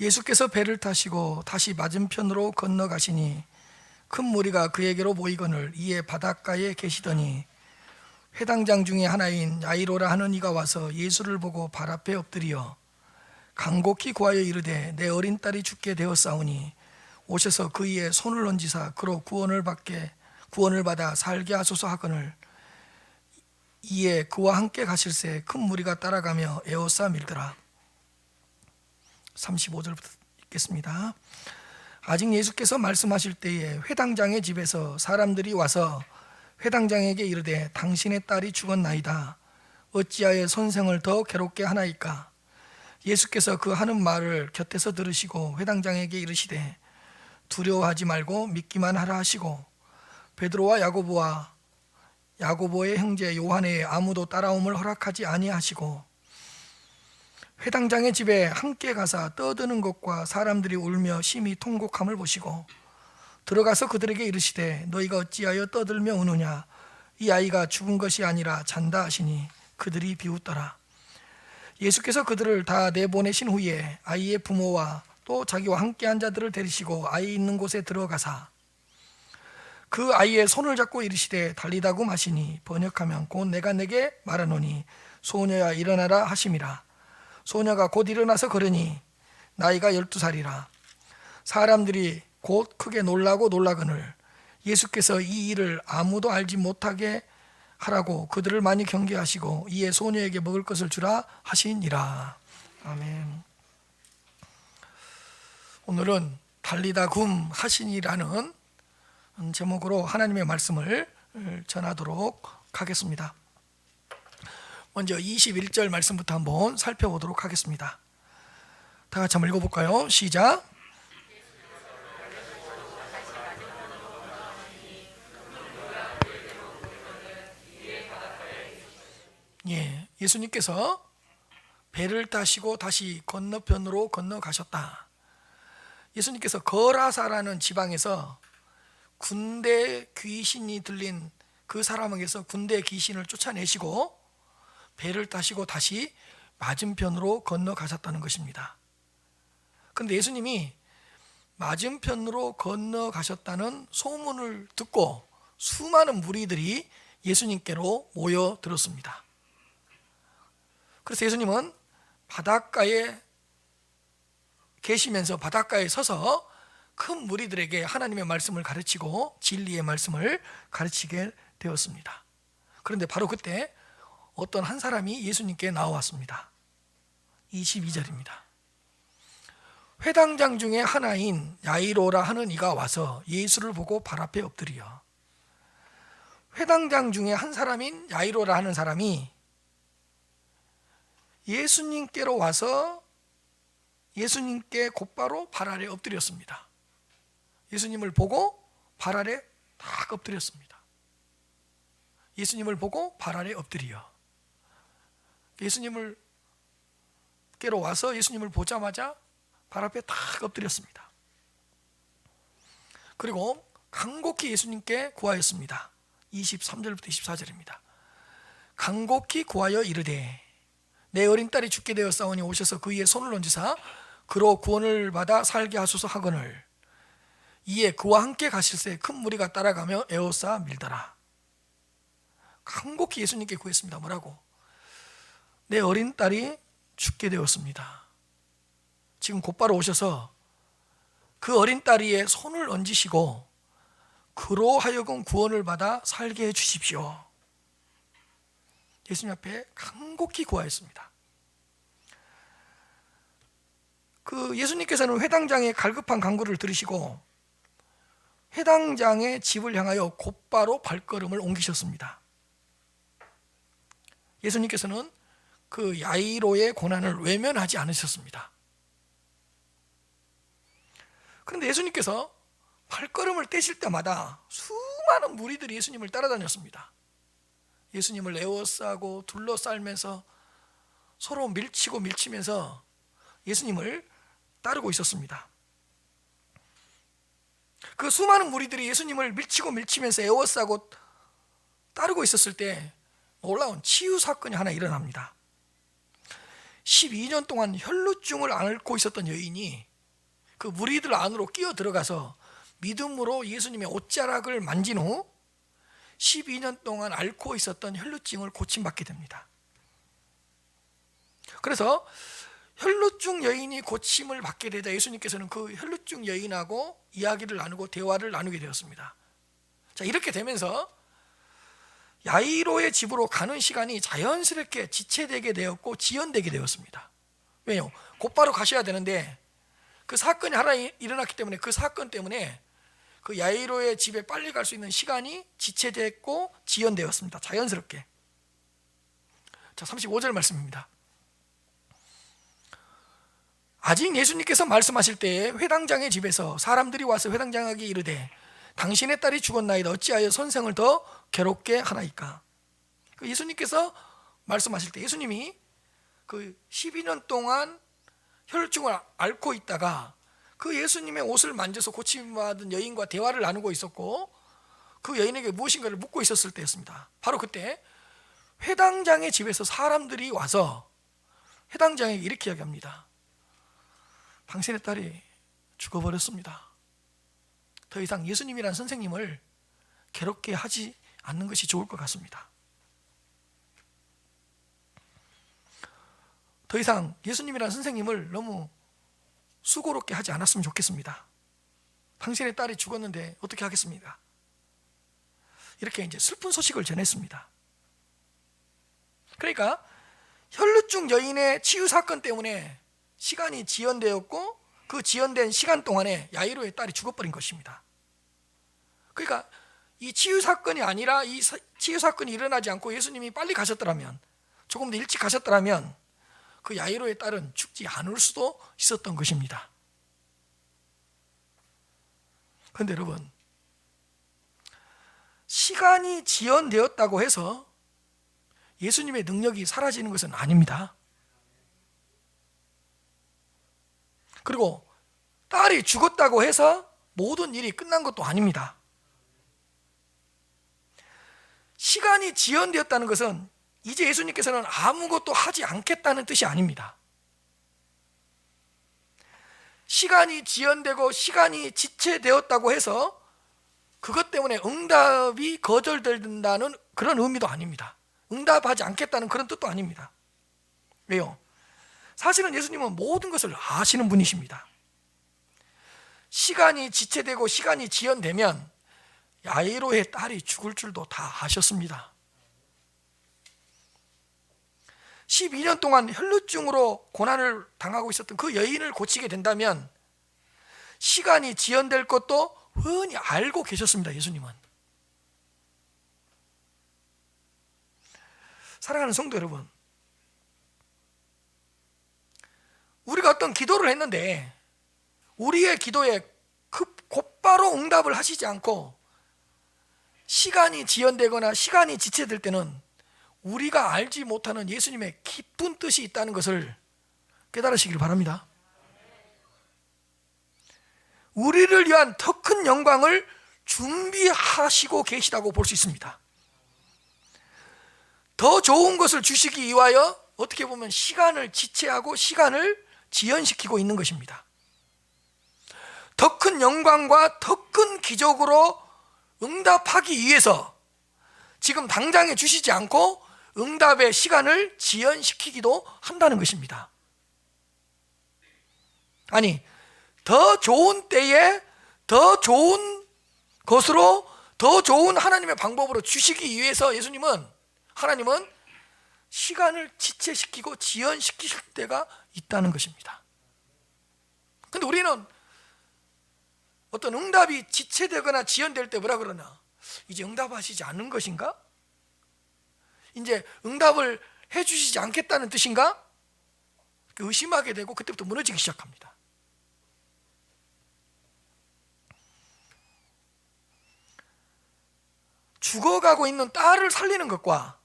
예수께서 배를 타시고 다시 맞은편으로 건너가시니 큰 무리가 그에게로 모이거늘 이에 바닷가에 계시더니 회당장 중에 하나인 야이로라 하는 이가 와서 예수를 보고 발 앞에 엎드리어 간곡히 구하여 이르되 내 어린 딸이 죽게 되었사오니 오셔서 그이에 손을 얹으사 그로 구원을 받아 살게 하소서 하거늘 이에 그와 함께 가실새 큰 무리가 따라가며 에워싸 밀더라. 35절부터 읽겠습니다. 아직 예수께서 말씀하실 때에 회당장의 집에서 사람들이 와서 회당장에게 이르되 당신의 딸이 죽었나이다. 어찌하여 선생을 더 괴롭게 하나이까? 예수께서 그 하는 말을 곁에서 들으시고 회당장에게 이르시되 두려워하지 말고 믿기만 하라 하시고 베드로와 야고보의 형제 요한의 아무도 따라옴을 허락하지 아니하시고 회당장의 집에 함께 가사 떠드는 것과 사람들이 울며 심히 통곡함을 보시고 들어가서 그들에게 이르시되 너희가 어찌하여 떠들며 우느냐? 이 아이가 죽은 것이 아니라 잔다 하시니 그들이 비웃더라. 예수께서 그들을 다 내보내신 후에 아이의 부모와 또 자기와 함께한 자들을 데리시고 아이 있는 곳에 들어가사 그 아이의 손을 잡고 이르시되 달리다고 마시니 번역하면 곧 내가 내게 말하노니 소녀야 일어나라 하심이라. 소녀가 곧 일어나서 걸으니 나이가 12살이라. 사람들이 곧 크게 놀라거늘 예수께서 이 일을 아무도 알지 못하게 하라고 그들을 많이 경계하시고 이에 소녀에게 먹을 것을 주라 하시니라. 아멘. 오늘은 달리다 굼 하시니라는 제목으로 하나님의 말씀을 전하도록 하겠습니다. 먼저 21절 말씀부터 한번 살펴보도록 하겠습니다. 다 같이 한번 읽어볼까요? 시작. 예수님께서 배를 타시고 다시 건너편으로 건너가셨다. 예수님께서 거라사라는 지방에서 군대 귀신이 들린 그 사람에게서 군대 귀신을 쫓아내시고 배를 타시고 다시 맞은편으로 건너가셨다는 것입니다. 그런데 예수님이 맞은편으로 건너가셨다는 소문을 듣고 수많은 무리들이 예수님께로 모여들었습니다. 그래서 예수님은 바닷가에 계시면서 바닷가에 서서 큰 무리들에게 하나님의 말씀을 가르치고 진리의 말씀을 가르치게 되었습니다. 그런데 바로 그때 어떤 한 사람이 예수님께 나왔습니다. 22절입니다. 회당장 중에 하나인 야이로라 하는 이가 와서 예수를 보고 발 앞에 엎드려. 회당장 중에 한 사람인 야이로라 하는 사람이 예수님께로 와서 예수님께 곧바로 발 아래 엎드렸습니다. 예수님을 보고 발 아래 딱 엎드렸습니다. 예수님을 보고 발 아래 엎드려. 예수님께로 와서 예수님을 보자마자 발 앞에 딱 엎드렸습니다. 그리고 간곡히 예수님께 구하였습니다. 23절부터 24절입니다. 간곡히 구하여 이르되 내 어린 딸이 죽게 되었사오니 오셔서 그이에 손을 얹으사 그로 구원을 받아 살게 하소서 하거늘 이에 그와 함께 가실새 큰 무리가 따라가며 에워싸 밀더라. 간곡히 예수님께 구했습니다. 뭐라고? 내 어린 딸이 죽게 되었습니다. 지금 곧바로 오셔서 그 어린 딸이의 손을 얹으시고 그로 하여금 구원을 받아 살게 해 주십시오. 예수님 앞에 간곡히 구하였습니다. 그 예수님께서는 회당장의 갈급한 간구를 들으시고 회당장의 집을 향하여 곧바로 발걸음을 옮기셨습니다. 예수님께서는 그 야이로의 고난을 외면하지 않으셨습니다. 그런데 예수님께서 발걸음을 떼실 때마다 수많은 무리들이 예수님을 따라다녔습니다. 예수님을 에워싸고 둘러싸면서 서로 밀치면서 예수님을 따르고 있었습니다. 그 수많은 무리들이 예수님을 밀치면서 에워싸고 따르고 있었을 때 놀라운 치유 사건이 하나 일어납니다. 12년 동안 혈루증을 앓고 있었던 여인이 그 무리들 안으로 끼어 들어가서 믿음으로 예수님의 옷자락을 만진 후 12년 동안 앓고 있었던 혈루증을 고침받게 됩니다. 그래서 혈루증 여인이 고침을 받게 되자 예수님께서는 그 혈루증 여인하고 이야기를 나누고 대화를 나누게 되었습니다. 자, 이렇게 되면서 야이로의 집으로 가는 시간이 자연스럽게 지체되게 되었고 지연되게 되었습니다. 왜요? 곧바로 가셔야 되는데 그 사건이 하나 일어났기 때문에 그 사건 때문에 그 야이로의 집에 빨리 갈 수 있는 시간이 지체됐고 지연되었습니다. 자연스럽게. 자, 35절 말씀입니다. 아직 예수님께서 말씀하실 때에 회당장의 집에서 사람들이 와서 회당장에게 이르되 당신의 딸이 죽었나이다. 어찌하여 선생을 더 괴롭게 하나이까? 예수님께서 말씀하실 때 예수님이 그 12년 동안 혈루증을 앓고 있다가 그 예수님의 옷을 만져서 고침받은 여인과 대화를 나누고 있었고 그 여인에게 무엇인가를 묻고 있었을 때였습니다. 바로 그때 회당장의 집에서 사람들이 와서 회당장에게 이렇게 이야기합니다. 당신의 딸이 죽어버렸습니다. 더 이상 예수님이란 선생님을 괴롭게 하지 않는 것이 좋을 것 같습니다. 더 이상 예수님이란 선생님을 너무 수고롭게 하지 않았으면 좋겠습니다. 당신의 딸이 죽었는데 어떻게 하겠습니까? 이렇게 이제 슬픈 소식을 전했습니다. 그러니까 혈루증 여인의 치유 사건 때문에 시간이 지연되었고 그 지연된 시간 동안에 야이로의 딸이 죽어버린 것입니다. 그러니까 이 치유 사건이 아니라 이 치유 사건이 일어나지 않고 예수님이 빨리 가셨더라면, 조금 더 일찍 가셨더라면 그 야이로의 딸은 죽지 않을 수도 있었던 것입니다. 그런데 여러분, 시간이 지연되었다고 해서 예수님의 능력이 사라지는 것은 아닙니다. 그리고 딸이 죽었다고 해서 모든 일이 끝난 것도 아닙니다. 시간이 지연되었다는 것은 이제 예수님께서는 아무것도 하지 않겠다는 뜻이 아닙니다. 시간이 지연되고 시간이 지체되었다고 해서 그것 때문에 응답이 거절된다는 그런 의미도 아닙니다. 응답하지 않겠다는 그런 뜻도 아닙니다. 왜요? 사실은 예수님은 모든 것을 아시는 분이십니다. 시간이 지체되고 시간이 지연되면 야이로의 딸이 죽을 줄도 다 아셨습니다. 12년 동안 혈루증으로 고난을 당하고 있었던 그 여인을 고치게 된다면 시간이 지연될 것도 훤히 알고 계셨습니다. 예수님은. 사랑하는 성도 여러분, 우리가 어떤 기도를 했는데 우리의 기도에 곧바로 응답을 하시지 않고 시간이 지연되거나 시간이 지체될 때는 우리가 알지 못하는 예수님의 깊은 뜻이 있다는 것을 깨달으시길 바랍니다. 우리를 위한 더 큰 영광을 준비하시고 계시다고 볼 수 있습니다. 더 좋은 것을 주시기 위하여 어떻게 보면 시간을 지체하고 시간을 지연시키고 있는 것입니다. 더 큰 영광과 더 큰 기적으로 응답하기 위해서 지금 당장에 주시지 않고 응답의 시간을 지연시키기도 한다는 것입니다. 아니, 더 좋은 때에 더 좋은 것으로 더 좋은 하나님의 방법으로 주시기 위해서 하나님은 시간을 지체시키고 지연시키실 때가 있다는 것입니다. 그런데 우리는 어떤 응답이 지체되거나 지연될 때 뭐라 그러나? 이제 응답하시지 않는 것인가? 이제 응답을 해주시지 않겠다는 뜻인가? 의심하게 되고 그때부터 무너지기 시작합니다. 죽어가고 있는 딸을 살리는 것과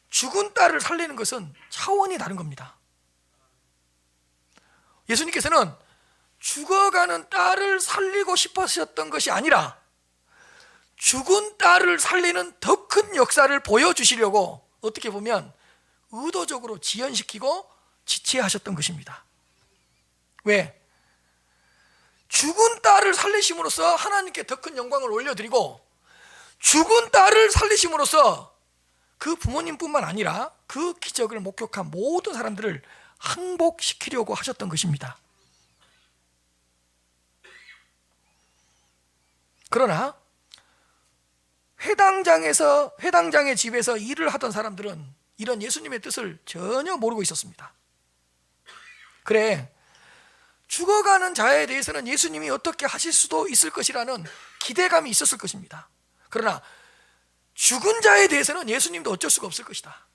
죽은 딸을 살리는 것은 차원이 다른 겁니다. 예수님께서는 죽어가는 딸을 살리고 싶으셨던 것이 아니라 죽은 딸을 살리는 더 큰 역사를 보여주시려고 어떻게 보면 의도적으로 지연시키고 지체하셨던 것입니다. 왜? 죽은 딸을 살리심으로써 하나님께 더 큰 영광을 올려드리고, 죽은 딸을 살리심으로써 그 부모님뿐만 아니라 그 기적을 목격한 모든 사람들을 항복시키려고 하셨던 것입니다. 그러나 회당장의 집에서 일을 하던 사람들은 이런 예수님의 뜻을 전혀 모르고 있었습니다. 그래, 죽어가는 자에 대해서는 예수님이 어떻게 하실 수도 있을 것이라는 기대감이 있었을 것입니다. 그러나 죽은 자에 대해서는 예수님도 어쩔 수가 없을 것이다.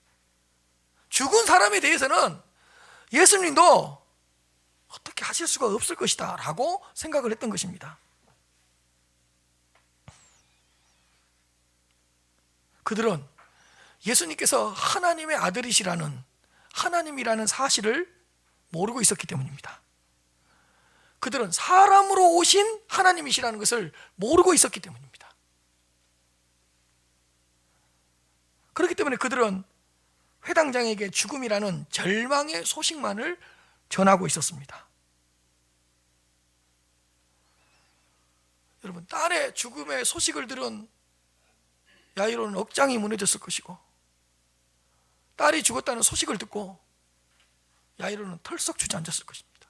죽은 사람에 대해서는 예수님도 어떻게 하실 수가 없을 것이다 라고 생각을 했던 것입니다. 그들은 예수님께서 하나님의 아들이시라는, 하나님이라는 사실을 모르고 있었기 때문입니다. 그들은 사람으로 오신 하나님이시라는 것을 모르고 있었기 때문입니다. 그렇기 때문에 그들은 회당장에게 죽음이라는 절망의 소식만을 전하고 있었습니다. 여러분, 딸의 죽음의 소식을 들은 야이로는 억장이 무너졌을 것이고, 딸이 죽었다는 소식을 듣고 야이로는 털썩 주저앉았을 것입니다.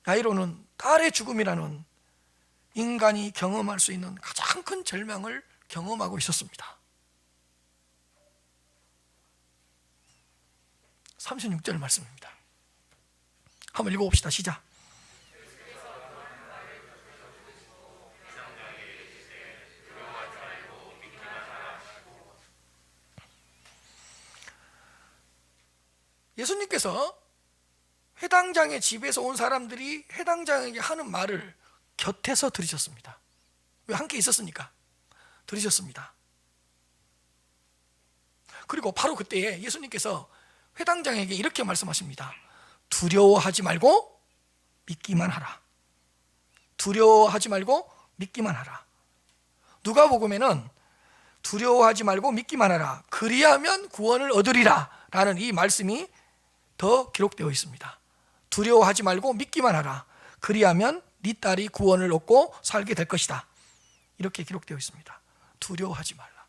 야이로는 딸의 죽음이라는 인간이 경험할 수 있는 가장 큰 절망을 경험하고 있었습니다. 36절 말씀입니다. 한번 읽어봅시다. 시작. 예수님께서 회당장의 집에서 온 사람들이 회당장에게 하는 말을 곁에서 들으셨습니다. 왜? 함께 있었으니까 들으셨습니다. 그리고 바로 그때에 예수님께서 회당장에게 이렇게 말씀하십니다. 두려워하지 말고 믿기만 하라. 두려워하지 말고 믿기만 하라. 누가복음에는 두려워하지 말고 믿기만 하라, 그리하면 구원을 얻으리라 라는 이 말씀이 더 기록되어 있습니다. 두려워하지 말고 믿기만 하라, 그리하면 네 딸이 구원을 얻고 살게 될 것이다, 이렇게 기록되어 있습니다. 두려워하지 말라.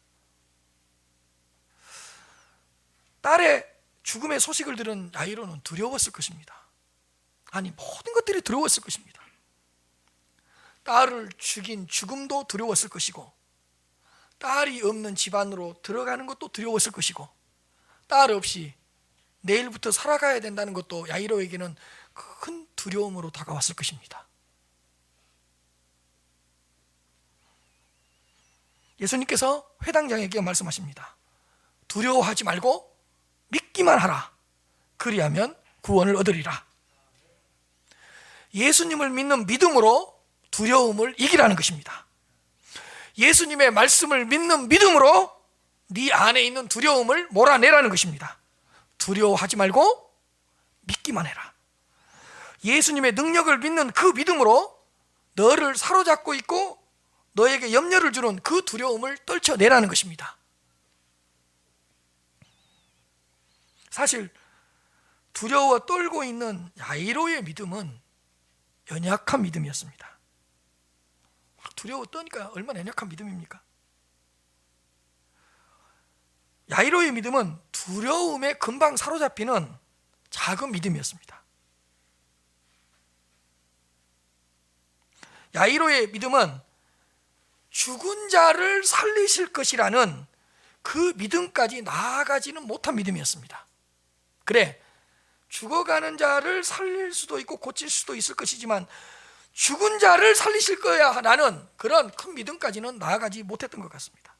딸의 죽음의 소식을 들은 야이로는 두려웠을 것입니다. 아니, 모든 것들이 두려웠을 것입니다. 딸을 죽인 죽음도 두려웠을 것이고, 딸이 없는 집안으로 들어가는 것도 두려웠을 것이고, 딸 없이 내일부터 살아가야 된다는 것도 야이로에게는 큰 두려움으로 다가왔을 것입니다. 예수님께서 회당장에게 말씀하십니다. 두려워하지 말고 믿기만 하라, 그리하면 구원을 얻으리라. 예수님을 믿는 믿음으로 두려움을 이기라는 것입니다. 예수님의 말씀을 믿는 믿음으로 네 안에 있는 두려움을 몰아내라는 것입니다. 두려워하지 말고 믿기만 해라. 예수님의 능력을 믿는 그 믿음으로 너를 사로잡고 있고 너에게 염려를 주는 그 두려움을 떨쳐내라는 것입니다. 사실 두려워 떨고 있는 야이로의 믿음은 연약한 믿음이었습니다. 두려워 떠니까 얼마나 연약한 믿음입니까? 야이로의 믿음은 두려움에 금방 사로잡히는 작은 믿음이었습니다. 야이로의 믿음은 죽은 자를 살리실 것이라는 그 믿음까지 나아가지는 못한 믿음이었습니다. 그래, 죽어가는 자를 살릴 수도 있고 고칠 수도 있을 것이지만 죽은 자를 살리실 거야 라는 그런 큰 믿음까지는 나아가지 못했던 것 같습니다.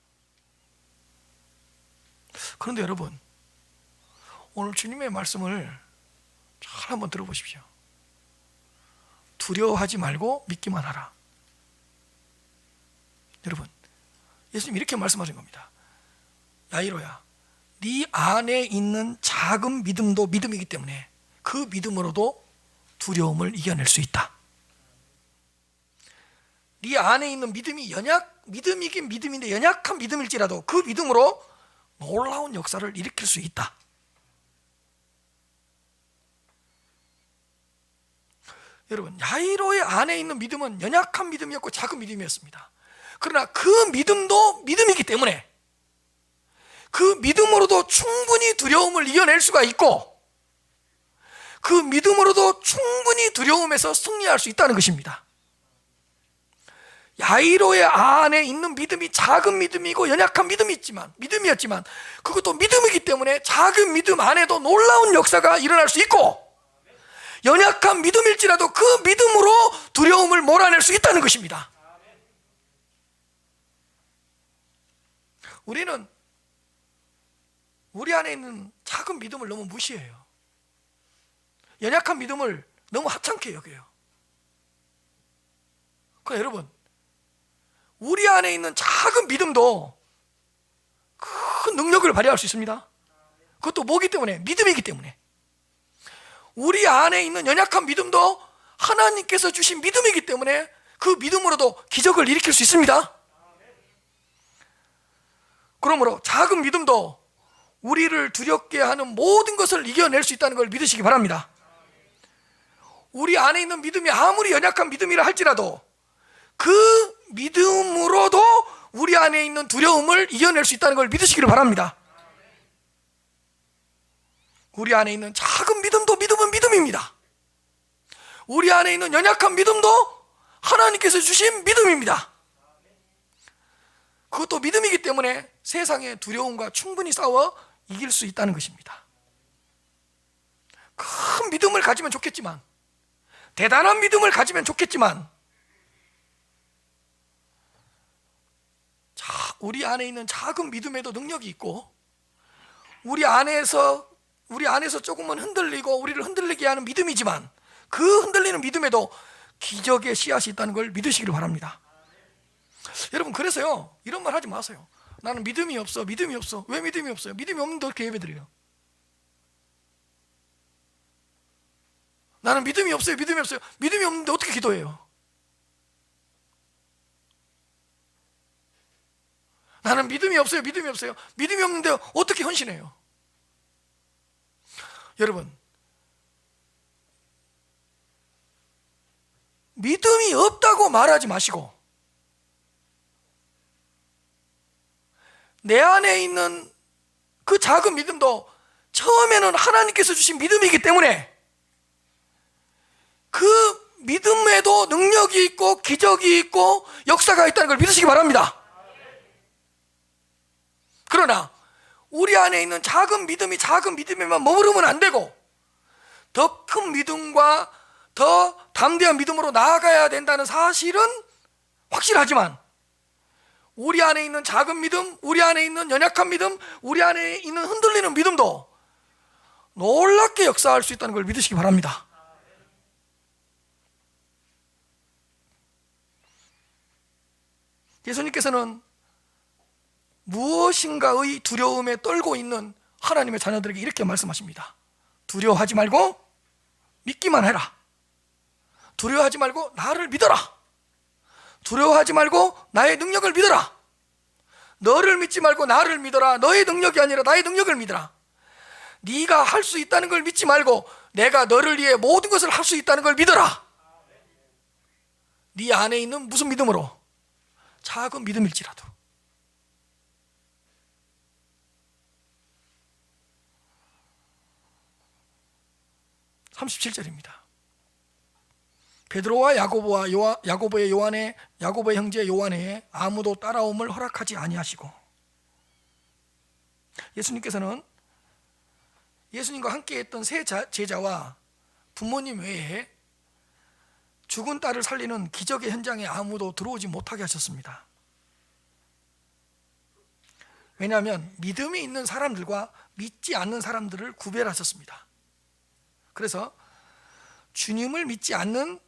그런데 여러분, 오늘 주님의 말씀을 잘 한번 들어보십시오. 두려워하지 말고 믿기만 하라. 여러분, 예수님 이렇게 말씀하신 겁니다. 야이로야, 네 안에 있는 작은 믿음도 믿음이기 때문에 그 믿음으로도 두려움을 이겨낼 수 있다. 네 안에 있는 믿음이 믿음이긴 믿음인데 연약한 믿음일지라도 그 믿음으로 놀라운 역사를 일으킬 수 있다. 여러분, 야이로의 안에 있는 믿음은 연약한 믿음이었고 작은 믿음이었습니다. 그러나 그 믿음도 믿음이기 때문에 그 믿음으로도 충분히 두려움을 이겨낼 수가 있고, 그 믿음으로도 충분히 두려움에서 승리할 수 있다는 것입니다. 야이로의 안에 있는 믿음이 작은 믿음이고 연약한 믿음이었지만 그것도 믿음이기 때문에 작은 믿음 안에도 놀라운 역사가 일어날 수 있고, 연약한 믿음일지라도 그 믿음으로 두려움을 몰아낼 수 있다는 것입니다. 우리는 우리 안에 있는 작은 믿음을 너무 무시해요. 연약한 믿음을 너무 하찮게 여겨요. 그러니까 여러분, 우리 안에 있는 작은 믿음도 큰 능력을 발휘할 수 있습니다. 그것도 뭐기 때문에? 믿음이기 때문에. 우리 안에 있는 연약한 믿음도 하나님께서 주신 믿음이기 때문에 그 믿음으로도 기적을 일으킬 수 있습니다. 그러므로 작은 믿음도 우리를 두렵게 하는 모든 것을 이겨낼 수 있다는 걸 믿으시기 바랍니다. 우리 안에 있는 믿음이 아무리 연약한 믿음이라 할지라도 그 믿음으로도 우리 안에 있는 두려움을 이겨낼 수 있다는 걸 믿으시기를 바랍니다. 우리 안에 있는 작은 믿음도 믿음은 믿음입니다. 우리 안에 있는 연약한 믿음도 하나님께서 주신 믿음입니다. 그것도 믿음이기 때문에 세상의 두려움과 충분히 싸워 이길 수 있다는 것입니다. 큰 믿음을 가지면 좋겠지만, 대단한 믿음을 가지면 좋겠지만, 우리 안에 있는 작은 믿음에도 능력이 있고, 우리 안에서 조금은 흔들리고 우리를 흔들리게 하는 믿음이지만 그 흔들리는 믿음에도 기적의 씨앗이 있다는 걸 믿으시기를 바랍니다. 여러분, 그래서요, 이런 말 하지 마세요. 나는 믿음이 없어. 왜 믿음이 없어요? 믿음이 없는데 어떻게 예배드려요? 나는 믿음이 없어요. 믿음이 없는데 어떻게 기도해요? 나는 믿음이 없어요. 믿음이 없는데 어떻게 헌신해요? 여러분, 믿음이 없다고 말하지 마시고 내 안에 있는 그 작은 믿음도 처음에는 하나님께서 주신 믿음이기 때문에 그 믿음에도 능력이 있고 기적이 있고 역사가 있다는 걸 믿으시기 바랍니다. 그러나 우리 안에 있는 작은 믿음에만 머무르면 안 되고 더 큰 믿음과 더 담대한 믿음으로 나아가야 된다는 사실은 확실하지만, 우리 안에 있는 작은 믿음, 우리 안에 있는 연약한 믿음, 우리 안에 있는 흔들리는 믿음도 놀랍게 역사할 수 있다는 걸 믿으시기 바랍니다. 예수님께서는 무엇인가의 두려움에 떨고 있는 하나님의 자녀들에게 이렇게 말씀하십니다. 두려워하지 말고 믿기만 해라. 두려워하지 말고 나를 믿어라. 두려워하지 말고 나의 능력을 믿어라. 너를 믿지 말고 나를 믿어라. 너의 능력이 아니라 나의 능력을 믿어라. 네가 할 수 있다는 걸 믿지 말고 내가 너를 위해 모든 것을 할 수 있다는 걸 믿어라. 네 안에 있는 무슨 믿음으로? 작은 믿음일지라도. 37절입니다. 베드로와 야고보의 형제 요한에 아무도 따라옴을 허락하지 아니하시고, 예수님께서는 예수님과 함께 했던 세 제자와 부모님 외에 죽은 딸을 살리는 기적의 현장에 아무도 들어오지 못하게 하셨습니다. 왜냐하면 믿음이 있는 사람들과 믿지 않는 사람들을 구별하셨습니다. 그래서 주님을 믿지 않는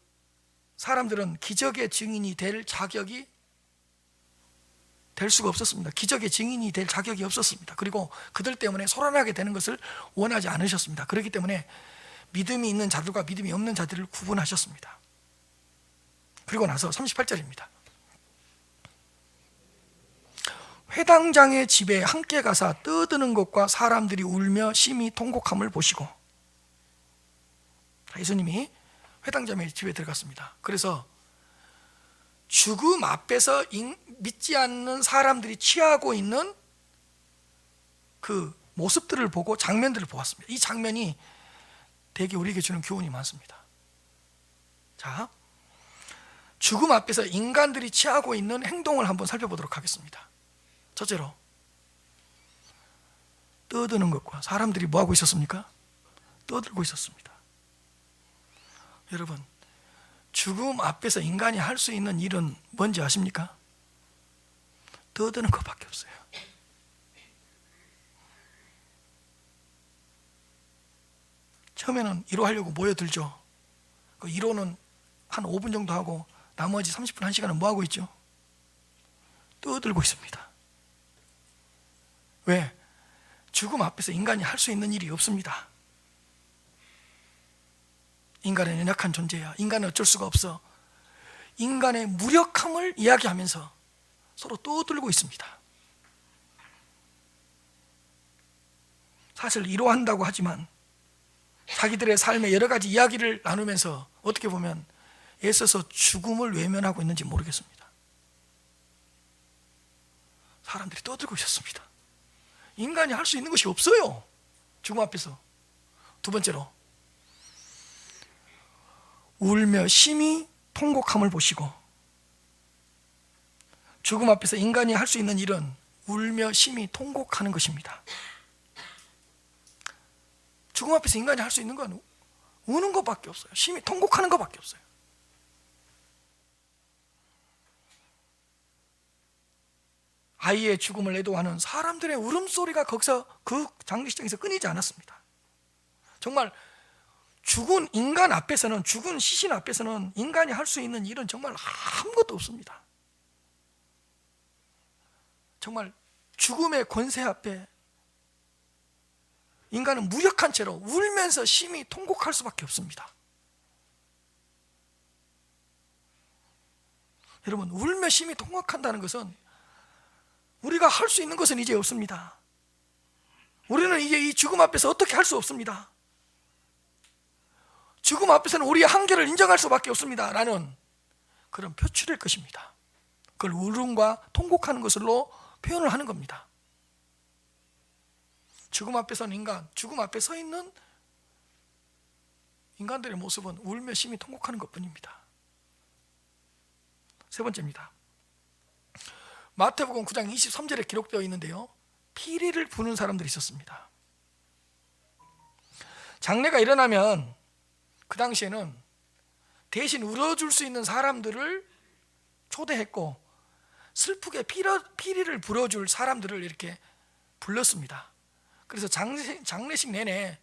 사람들은 기적의 증인이 될 자격이 될 수가 없었습니다. 기적의 증인이 될 자격이 없었습니다. 그리고 그들 때문에 소란하게 되는 것을 원하지 않으셨습니다. 그렇기 때문에 믿음이 있는 자들과 믿음이 없는 자들을 구분하셨습니다. 그리고 나서 38절입니다. 회당장의 집에 함께 가사 떠드는 것과 사람들이 울며 심히 통곡함을 보시고, 예수님이 회당자매 집에 들어갔습니다. 그래서 죽음 앞에서 믿지 않는 사람들이 취하고 있는 그 모습들을 보고 장면들을 보았습니다. 이 장면이 되게 우리에게 주는 교훈이 많습니다. 자, 죽음 앞에서 인간들이 취하고 있는 행동을 한번 살펴보도록 하겠습니다. 첫째로, 떠드는 것과 사람들이 뭐 하고 있었습니까? 떠들고 있었습니다. 여러분, 죽음 앞에서 인간이 할 수 있는 일은 뭔지 아십니까? 떠드는 것밖에 없어요. 처음에는 위로하려고 모여들죠. 그 위로는 한 5분 정도 하고 나머지 30분, 1시간은 뭐 하고 있죠? 떠들고 있습니다. 왜? 죽음 앞에서 인간이 할 수 있는 일이 없습니다. 인간은 연약한 존재야. 인간은 어쩔 수가 없어. 인간의 무력함을 이야기하면서 서로 떠들고 있습니다. 사실 위로한다고 하지만 자기들의 삶의 여러 가지 이야기를 나누면서 어떻게 보면 애써서 죽음을 외면하고 있는지 모르겠습니다. 사람들이 떠들고 있었습니다. 인간이 할 수 있는 것이 없어요. 죽음 앞에서. 두 번째로, 울며 심히 통곡함을 보시고, 죽음 앞에서 인간이 할 수 있는 일은 울며 심히 통곡하는 것입니다. 죽음 앞에서 인간이 할 수 있는 건 우는 것밖에 없어요. 심히 통곡하는 것밖에 없어요. 아이의 죽음을 애도하는 사람들의 울음소리가 거기서 그 장례식장에서 끊이지 않았습니다. 정말 죽은 인간 앞에서는, 죽은 시신 앞에서는 인간이 할 수 있는 일은 정말 아무것도 없습니다. 정말 죽음의 권세 앞에 인간은 무력한 채로 울면서 심히 통곡할 수밖에 없습니다. 여러분, 울며 심히 통곡한다는 것은 우리가 할 수 있는 것은 이제 없습니다. 우리는 이제 이 죽음 앞에서 어떻게 할 수 없습니다. 죽음 앞에서는 우리의 한계를 인정할 수밖에 없습니다 라는 그런 표출일 것입니다. 그걸 울음과 통곡하는 것으로 표현을 하는 겁니다. 죽음 앞에서는 인간, 죽음 앞에 서 있는 인간들의 모습은 울며 심히 통곡하는 것뿐입니다. 세 번째입니다. 마태복음 9장 23절에 기록되어 있는데요, 피리를 부는 사람들이 있었습니다. 장례가 일어나면 그 당시에는 대신 울어줄 수 있는 사람들을 초대했고, 슬프게 피리를 불어줄 사람들을 이렇게 불렀습니다. 그래서 장례식 내내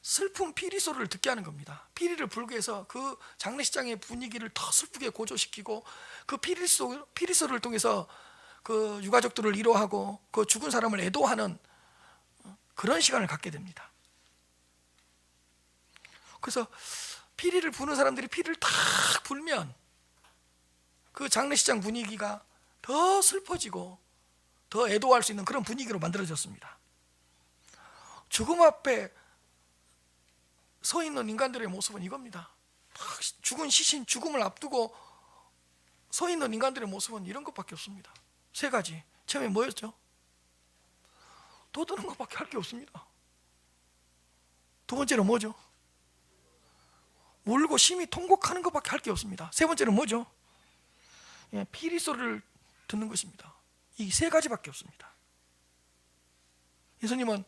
슬픈 피리 소리를 듣게 하는 겁니다. 피리를 불게 해서 그 장례식장의 분위기를 더 슬프게 고조시키고, 그 피리 소리를 통해서 그 유가족들을 위로하고 그 죽은 사람을 애도하는 그런 시간을 갖게 됩니다. 그래서 피리를 부는 사람들이 피리를 탁 불면 그 장례식장 분위기가 더 슬퍼지고 더 애도할 수 있는 그런 분위기로 만들어졌습니다. 죽음 앞에 서 있는 인간들의 모습은 이겁니다. 죽은 시신, 죽음을 앞두고 서 있는 인간들의 모습은 이런 것밖에 없습니다. 세 가지. 처음에 뭐였죠? 떠드는 것밖에 할 게 없습니다. 두 번째는 뭐죠? 울고 심히 통곡하는 것밖에 할 게 없습니다. 세 번째는 뭐죠? 피리 소리를 듣는 것입니다. 이 세 가지밖에 없습니다. 예수님은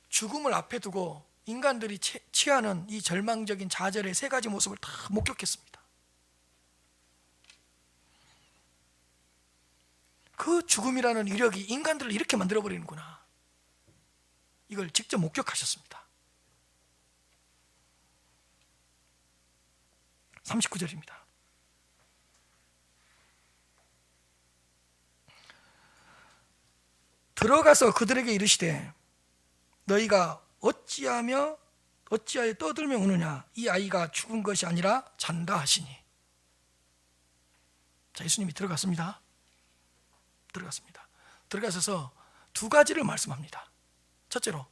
죽음을 앞에 두고 인간들이 취하는 이 절망적인 좌절의 세 가지 모습을 다 목격했습니다. 그 죽음이라는 위력이 인간들을 이렇게 만들어버리는구나, 이걸 직접 목격하셨습니다. 39절입니다. 들어가서 그들에게 이르시되 너희가 어찌하여 떠들며 우느냐, 이 아이가 죽은 것이 아니라 잔다 하시니. 자, 예수님이 들어갔습니다. 들어가셔서 두 가지를 말씀합니다. 첫째로,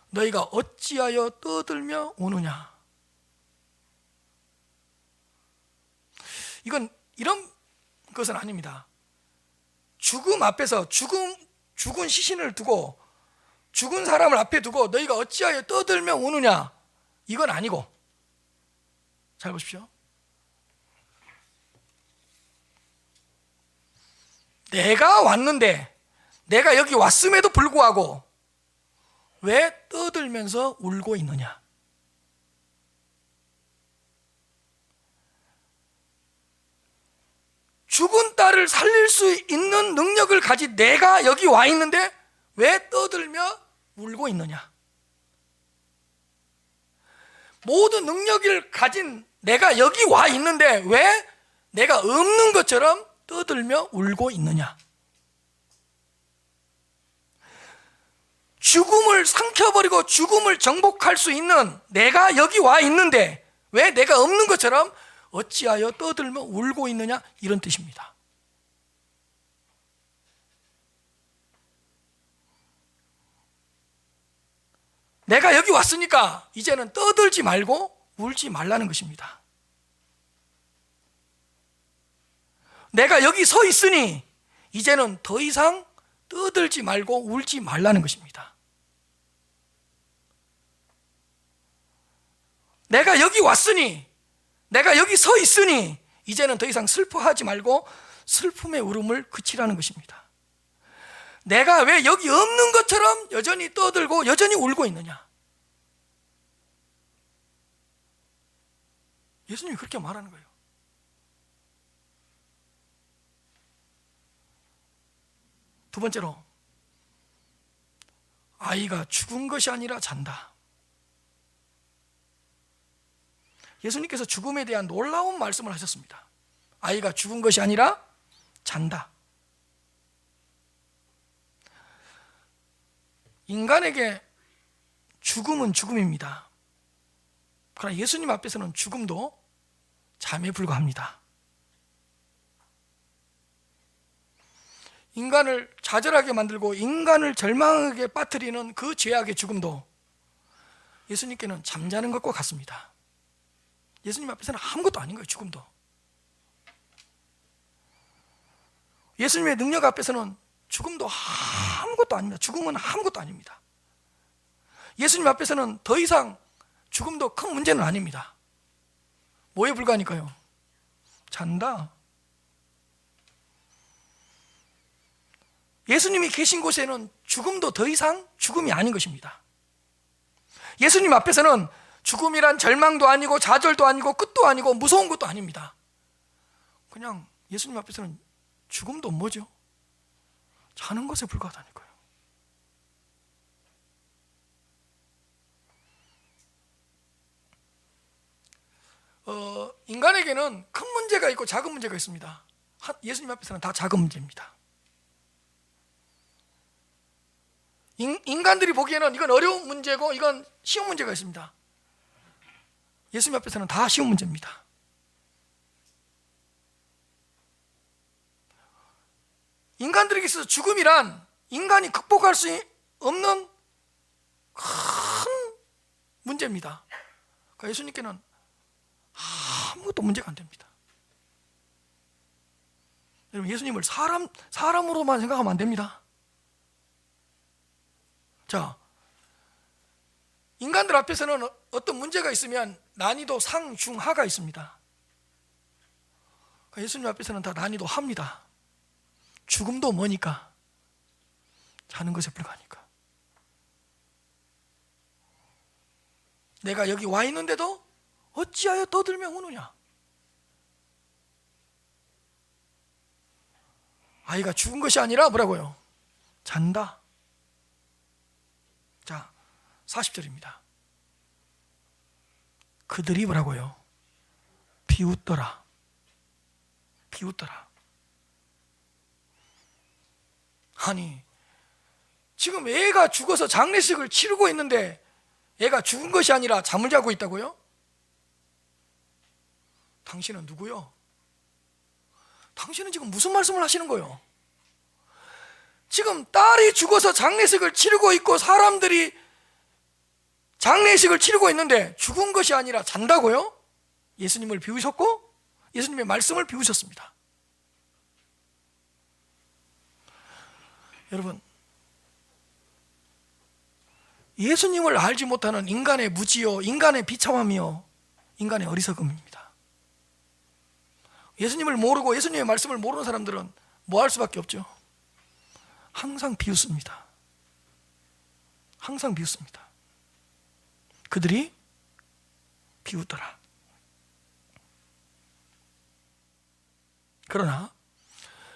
너희가 어찌하여 떠들며 우느냐. 이건 이런 것은 아닙니다. 죽음 앞에서 죽은 시신을 두고 죽은 사람을 앞에 두고 너희가 어찌하여 떠들며 우느냐, 이건 아니고, 잘 보십시오. 내가 왔는데, 내가 여기 왔음에도 불구하고 왜 떠들면서 울고 있느냐. 죽은 딸을 살릴 수 있는 능력을 가진 내가 여기 와 있는데 왜 떠들며 울고 있느냐. 모든 능력을 가진 내가 여기 와 있는데 왜 내가 없는 것처럼 떠들며 울고 있느냐. 죽음을 삼켜버리고 죽음을 정복할 수 있는 내가 여기 와 있는데 왜 내가 없는 것처럼 어찌하여 떠들며 울고 있느냐, 이런 뜻입니다. 내가 여기 왔으니까 이제는 떠들지 말고 울지 말라는 것입니다. 내가 여기 서 있으니 이제는 더 이상 떠들지 말고 울지 말라는 것입니다. 내가 여기 왔으니, 내가 여기 서 있으니 이제는 더 이상 슬퍼하지 말고 슬픔의 울음을 그치라는 것입니다. 내가 왜 여기 없는 것처럼 여전히 떠들고 여전히 울고 있느냐. 예수님이 그렇게 말하는 거예요. 두 번째로, 아이가 죽은 것이 아니라 잔다. 예수님께서 죽음에 대한 놀라운 말씀을 하셨습니다. 아이가 죽은 것이 아니라 잔다. 인간에게 죽음은 죽음입니다. 그러나 예수님 앞에서는 죽음도 잠에 불과합니다. 인간을 좌절하게 만들고 인간을 절망하게 빠뜨리는 그 죄악의 죽음도 예수님께는 잠자는 것과 같습니다. 예수님 앞에서는 아무것도 아닌 거예요. 죽음도. 예수님의 능력 앞에서는 죽음도 아무것도 아닙니다. 죽음은 아무것도 아닙니다. 예수님 앞에서는 더 이상 죽음도 큰 문제는 아닙니다. 뭐에 불과하니까요? 잔다. 예수님이 계신 곳에는 죽음도 더 이상 죽음이 아닌 것입니다. 예수님 앞에서는 죽음이란 절망도 아니고 좌절도 아니고 끝도 아니고 무서운 것도 아닙니다. 그냥 예수님 앞에서는 죽음도 뭐죠? 자는 것에 불과하다니까요. 인간에게는 큰 문제가 있고 작은 문제가 있습니다. 예수님 앞에서는 다 작은 문제입니다. 인간들이 보기에는 이건 어려운 문제고 이건 쉬운 문제가 있습니다. 예수님 앞에서는 다 쉬운 문제입니다. 인간들에게 있어서 죽음이란 인간이 극복할 수 없는 큰 문제입니다. 그러니까 예수님께는 아무것도 문제가 안 됩니다. 여러분, 예수님을 사람으로만 생각하면 안 됩니다. 자, 인간들 앞에서는 어떤 문제가 있으면 난이도 상, 중, 하가 있습니다. 그러니까 예수님 앞에서는 다 난이도 하입니다. 죽음도 뭐니까? 자는 것에 불과하니까. 내가 여기 와 있는데도 어찌하여 떠들며 우느냐? 아이가 죽은 것이 아니라 뭐라고요? 잔다. 자, 40절입니다. 그들이 뭐라고요? 비웃더라. 비웃더라. 아니, 지금 애가 죽어서 장례식을 치르고 있는데 애가 죽은 것이 아니라 잠을 자고 있다고요? 당신은 누구요? 당신은 지금 무슨 말씀을 하시는 거예요? 지금 딸이 죽어서 장례식을 치르고 있고 사람들이 장례식을 치르고 있는데 죽은 것이 아니라 잔다고요? 예수님을 비우셨고 예수님의 말씀을 비우셨습니다. 여러분, 예수님을 알지 못하는 인간의 무지요, 인간의 비참함이요, 인간의 어리석음입니다. 예수님을 모르고 예수님의 말씀을 모르는 사람들은 뭐 할 수밖에 없죠? 항상 비웃습니다. 항상 비웃습니다. 그들이 비웃더라. 그러나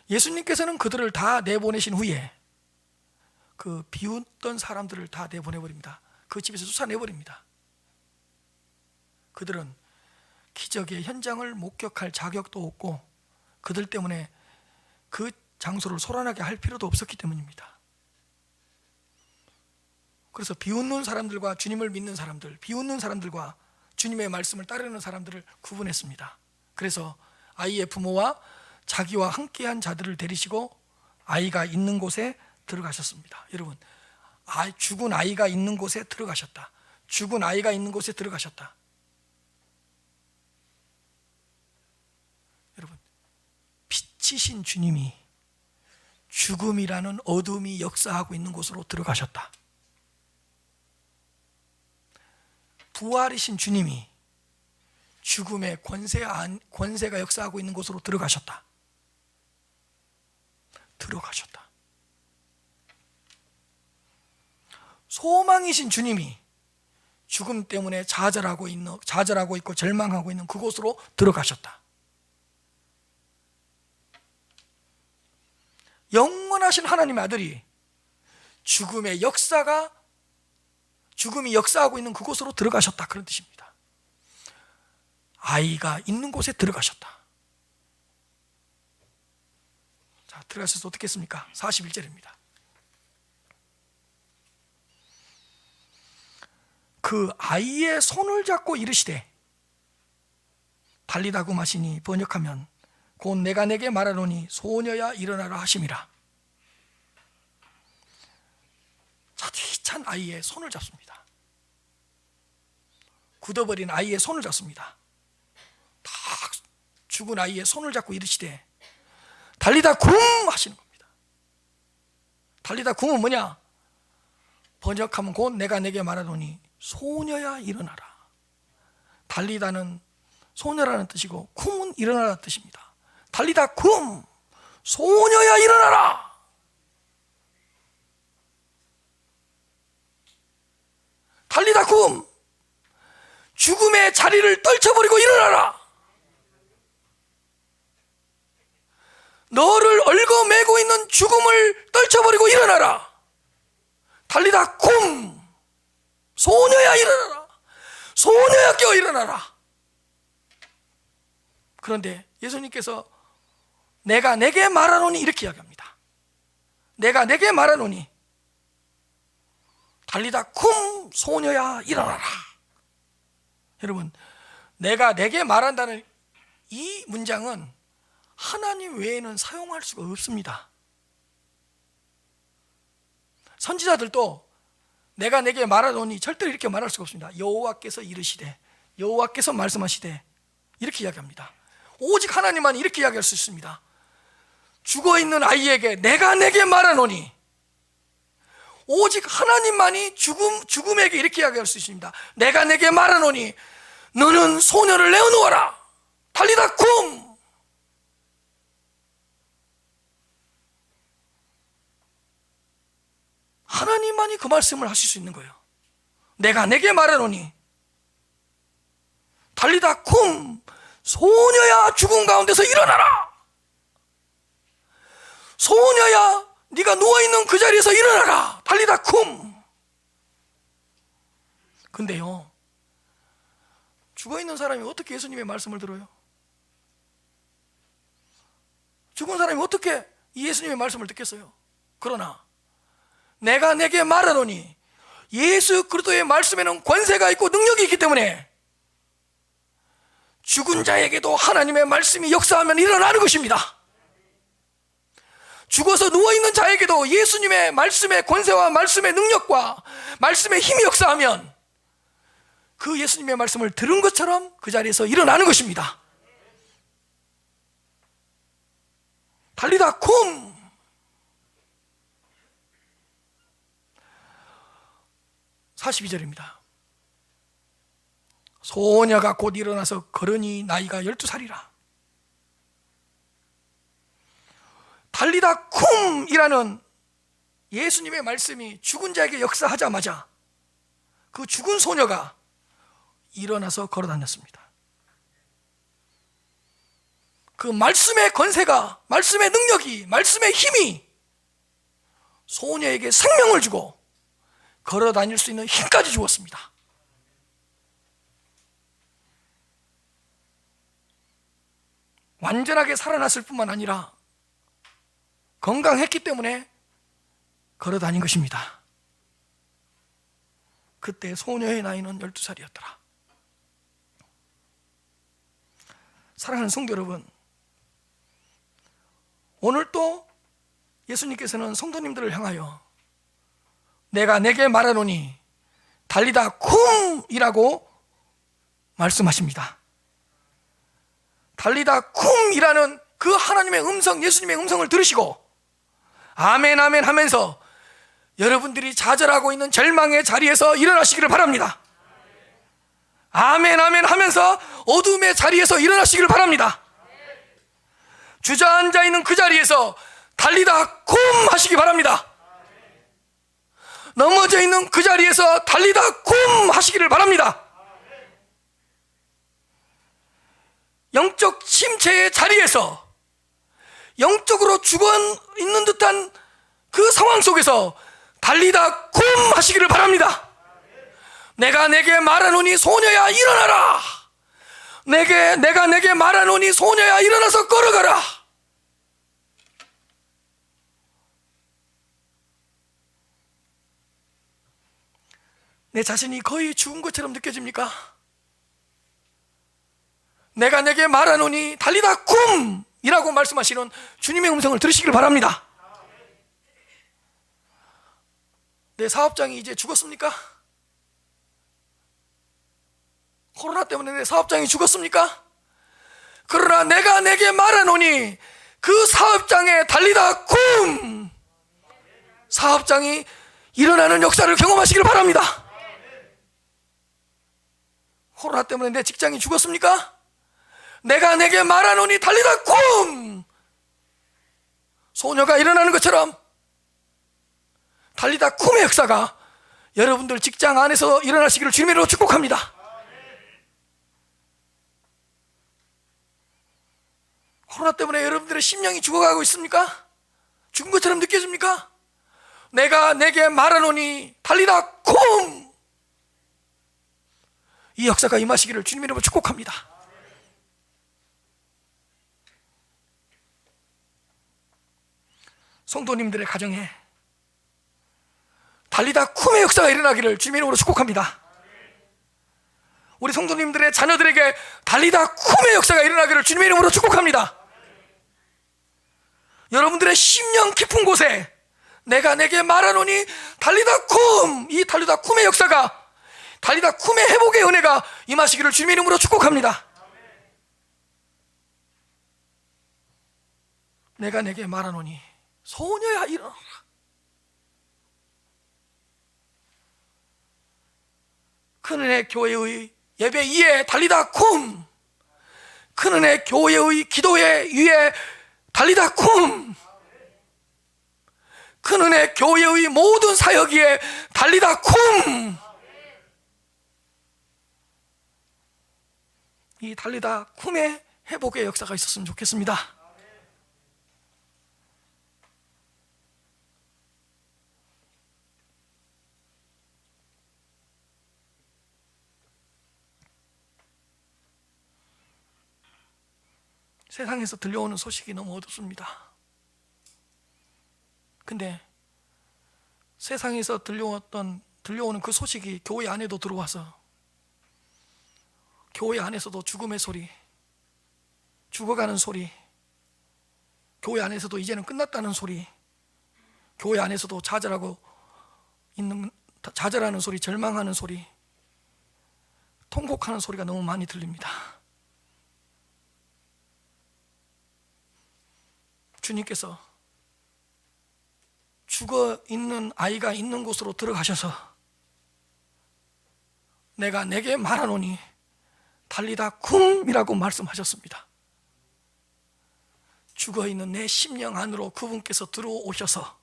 예수님께서는 그들을 다 내보내신 후에 그 비웃던 사람들을 다 내보내버립니다. 그 집에서 쫓아내버립니다. 그들은 기적의 현장을 목격할 자격도 없고 그들 때문에 그 장소를 소란하게 할 필요도 없었기 때문입니다. 그래서 비웃는 사람들과 주님을 믿는 사람들, 비웃는 사람들과 주님의 말씀을 따르는 사람들을 구분했습니다. 그래서 아이의 부모와 자기와 함께한 자들을 데리시고 아이가 있는 곳에 들어가셨습니다. 여러분, 죽은 아이가 있는 곳에 들어가셨다. 죽은 아이가 있는 곳에 들어가셨다. 여러분, 빛이신 주님이 죽음이라는 어둠이 역사하고 있는 곳으로 들어가셨다. 부활이신 주님이 죽음의 권세가 역사하고 있는 곳으로 들어가셨다. 들어가셨다. 소망이신 주님이 죽음 때문에 좌절하고 있고 절망하고 있는 그곳으로 들어가셨다. 영원하신 하나님의 아들이 죽음이 역사하고 있는 그곳으로 들어가셨다, 그런 뜻입니다. 아이가 있는 곳에 들어가셨다. 자, 들어가셔서 어떻게 했습니까? 41절입니다. 그 아이의 손을 잡고 이르시되, 달리다고 마시니 번역하면 곧 내가 내게 말하노니 소녀야 일어나라 하심이라. 자취 찬 아이의 손을 잡습니다. 굳어버린 아이의 손을 잡습니다. 다 죽은 아이의 손을 잡고 이르시되 달리다 굼 하시는 겁니다. 달리다 굼은 뭐냐? 번역하면 곧 내가 내게 말하노니 소녀야 일어나라. 달리다는 소녀라는 뜻이고 굼은 일어나라는 뜻입니다. 달리다 굼, 소녀야 일어나라. 달리다 굼, 죽음의 자리를 떨쳐버리고 일어나라. 너를 얽어매고 있는 죽음을 떨쳐버리고 일어나라. 달리다 굼, 소녀야 일어나라. 소녀야 깨어 일어나라. 그런데 예수님께서 내가 내게 말하노니 이렇게 이야기합니다. 내가 내게 말하노니 달리다 굼, 소녀야 일어나라. 여러분, 내가 내게 말한다는 이 문장은 하나님 외에는 사용할 수가 없습니다. 선지자들도 내가 내게 말하노니 절대로 이렇게 말할 수가 없습니다. 여호와께서 이르시되, 여호와께서 말씀하시되 이렇게 이야기합니다. 오직 하나님만 이렇게 이야기할 수 있습니다. 죽어있는 아이에게 내가 내게 말하노니, 오직 하나님만이 죽음에게 이렇게 이야기할 수 있습니다. 내가 내게 말하노니 너는 소녀를 내어놓아라. 달리다 굼. 하나님만이 그 말씀을 하실 수 있는 거예요. 내가 내게 말하노니 달리다 굼, 소녀야 죽음 가운데서 일어나라. 소녀야 네가 누워있는 그 자리에서 일어나라. 달리다 굼. 근데요, 죽어있는 사람이 어떻게 예수님의 말씀을 들어요? 죽은 사람이 어떻게 이 예수님의 말씀을 듣겠어요? 그러나 내가 내게 말하노니 예수 그리스도의 말씀에는 권세가 있고 능력이 있기 때문에 죽은 자에게도 하나님의 말씀이 역사하면 일어나는 것입니다. 죽어서 누워있는 자에게도 예수님의 말씀의 권세와 말씀의 능력과 말씀의 힘이 역사하면 그 예수님의 말씀을 들은 것처럼 그 자리에서 일어나는 것입니다. 달리다 쿰! 42절입니다. 소녀가 곧 일어나서 걸으니 나이가 12살이라. 달리다 쿰이라는 예수님의 말씀이 죽은 자에게 역사하자마자 그 죽은 소녀가 일어나서 걸어 다녔습니다. 그 말씀의 권세가, 말씀의 능력이, 말씀의 힘이 소녀에게 생명을 주고 걸어 다닐 수 있는 힘까지 주었습니다. 완전하게 살아났을 뿐만 아니라 건강했기 때문에 걸어 다닌 것입니다. 그때 소녀의 나이는 12살이었더라. 사랑하는 성도 여러분, 오늘 또 예수님께서는 성도님들을 향하여 내가 내게 말하노니 달리다 쿰이라고 말씀하십니다. 달리다 쿰이라는 그 하나님의 음성, 예수님의 음성을 들으시고 아멘 아멘 하면서 여러분들이 좌절하고 있는 절망의 자리에서 일어나시기를 바랍니다. 아멘 아멘 하면서 어둠의 자리에서 일어나시기를 바랍니다. 주저앉아 있는 그 자리에서 달리다 쿰 하시기 바랍니다. 넘어져 있는 그 자리에서 달리다 쿰 하시기를 바랍니다. 영적 침체의 자리에서 영적으로 죽어 있는 듯한 그 상황 속에서 달리다 쿰 하시기를 바랍니다. 내가 내게 말하노니 소녀야 일어나라. 내가 내게 말하노니 소녀야 일어나서 걸어가라. 내 자신이 거의 죽은 것처럼 느껴집니까? 내가 내게 말하노니 달리다 쿰 이라고 말씀하시는 주님의 음성을 들으시길 바랍니다. 내 사업장이 이제 죽었습니까? 코로나 때문에 내 사업장이 죽었습니까? 그러나 내가 내게 말하노니 그 사업장에 달리다 쿰 사업장이 일어나는 역사를 경험하시길 바랍니다. 코로나 때문에 내 직장이 죽었습니까? 내가 내게 말하노니 달리다 쿰 소녀가 일어나는 것처럼 달리다 쿰의 역사가 여러분들 직장 안에서 일어나시기를 주님으로 축복합니다. 코로나 때문에 여러분들의 심령이 죽어가고 있습니까? 죽은 것처럼 느껴집니까? 내가 내게 말하노니 달리다 쿰 이 역사가 임하시기를 주님 이름으로 축복합니다. 성도님들의 가정에 달리다 쿰의 역사가 일어나기를 주님 이름으로 축복합니다. 우리 성도님들의 자녀들에게 달리다 쿰의 역사가 일어나기를 주님 이름으로 축복합니다. 여러분들의 심령 깊은 곳에 내가 내게 말하노니 달리다 쿰 이 달리다 쿰의 역사가 달리다 쿰의 회복의 은혜가 임하시기를 주님 이름으로 축복합니다. 내가 내게 말하노니 소녀야 일어나라. 큰은혜 교회의 예배 위에 달리다 쿰 큰은혜 교회의 기도회 위에 달리다 쿰 큰은혜 교회의 모든 사역 위에 달리다 쿰 이 달리다 쿰의 회복의 역사가 있었으면 좋겠습니다. 세상에서 들려오는 소식이 너무 어둡습니다. 근데 세상에서 들려오는 그 소식이 교회 안에도 들어와서 교회 안에서도 죽음의 소리, 죽어가는 소리, 교회 안에서도 이제는 끝났다는 소리, 교회 안에서도 좌절하는 소리, 절망하는 소리, 통곡하는 소리가 너무 많이 들립니다. 주님께서 죽어 있는 아이가 있는 곳으로 들어가셔서 내가 내게 말하노니 달리다 쿰이라고 말씀하셨습니다. 죽어 있는 내 심령 안으로 그분께서 들어오셔서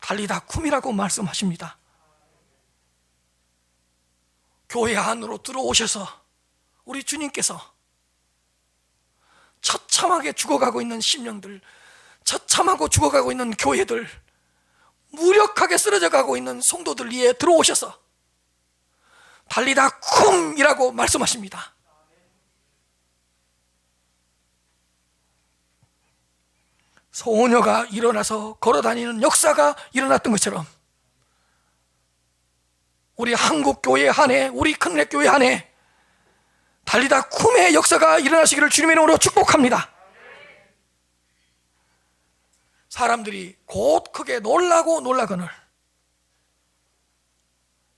달리다 쿰이라고 말씀하십니다. 교회 안으로 들어오셔서 우리 주님께서 처참하게 죽어가고 있는 심령들, 처참하고 죽어가고 있는 교회들, 무력하게 쓰러져 가고 있는 성도들 위에 들어오셔서 달리다 쿰이라고 말씀하십니다. 소녀가 일어나서 걸어다니는 역사가 일어났던 것처럼 우리 한국교회 안에, 우리 큰례교회 안에 달리다 쿰의 역사가 일어나시기를 주님의 이름으로 축복합니다. 사람들이 곧 크게 놀라고 놀라거늘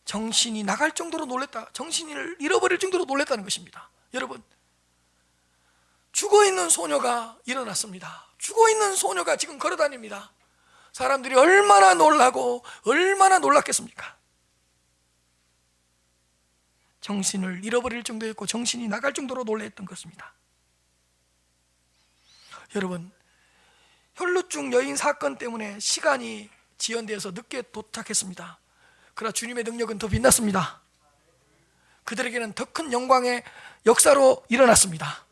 정신이 나갈 정도로 놀랬다, 정신을 잃어버릴 정도로 놀랬다는 것입니다. 여러분, 죽어있는 소녀가 일어났습니다. 죽어있는 소녀가 지금 걸어다닙니다. 사람들이 얼마나 놀라고 얼마나 놀랐겠습니까? 정신을 잃어버릴 정도였고 정신이 나갈 정도로 놀랬던 것입니다. 여러분, 혈루증 여인 사건 때문에 시간이 지연되어서 늦게 도착했습니다. 그러나 주님의 능력은 더 빛났습니다. 그들에게는 더 큰 영광의 역사로 일어났습니다.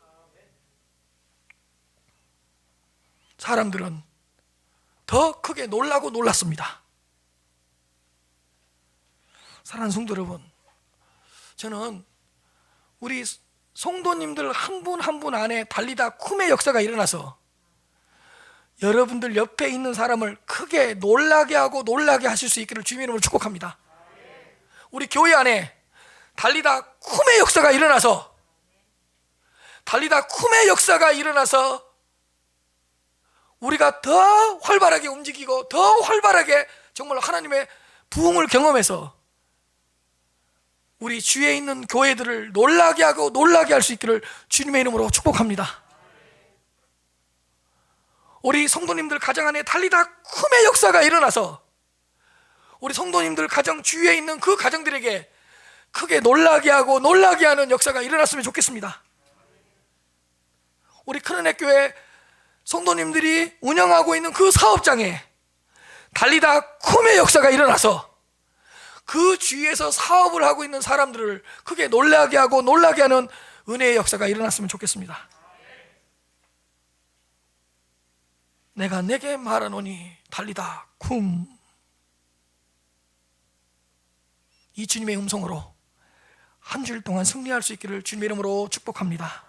사람들은 더 크게 놀라고 놀랐습니다. 사랑하는 성도 여러분, 저는 우리 성도님들 한 분 한 분 안에 달리다 쿰의 역사가 일어나서 여러분들 옆에 있는 사람을 크게 놀라게 하고 놀라게 하실 수 있기를 주님의 이름으로 축복합니다. 우리 교회 안에 달리다 쿰의 역사가 일어나서, 달리다 쿰의 역사가 일어나서 우리가 더 활발하게 움직이고 더 활발하게 정말 하나님의 부흥을 경험해서 우리 주위에 있는 교회들을 놀라게 하고 놀라게 할 수 있기를 주님의 이름으로 축복합니다. 우리 성도님들 가정 안에 달리다 쿰의 역사가 일어나서 우리 성도님들 가정 주위에 있는 그 가정들에게 크게 놀라게 하고 놀라게 하는 역사가 일어났으면 좋겠습니다. 우리 큰은혜교회 성도님들이 운영하고 있는 그 사업장에 달리다 쿰의 역사가 일어나서 그 주위에서 사업을 하고 있는 사람들을 크게 놀라게 하고 놀라게 하는 은혜의 역사가 일어났으면 좋겠습니다. 내가 내게 말하노니 달리다 쿰. 이 주님의 음성으로 한 주일 동안 승리할 수 있기를 주님의 이름으로 축복합니다.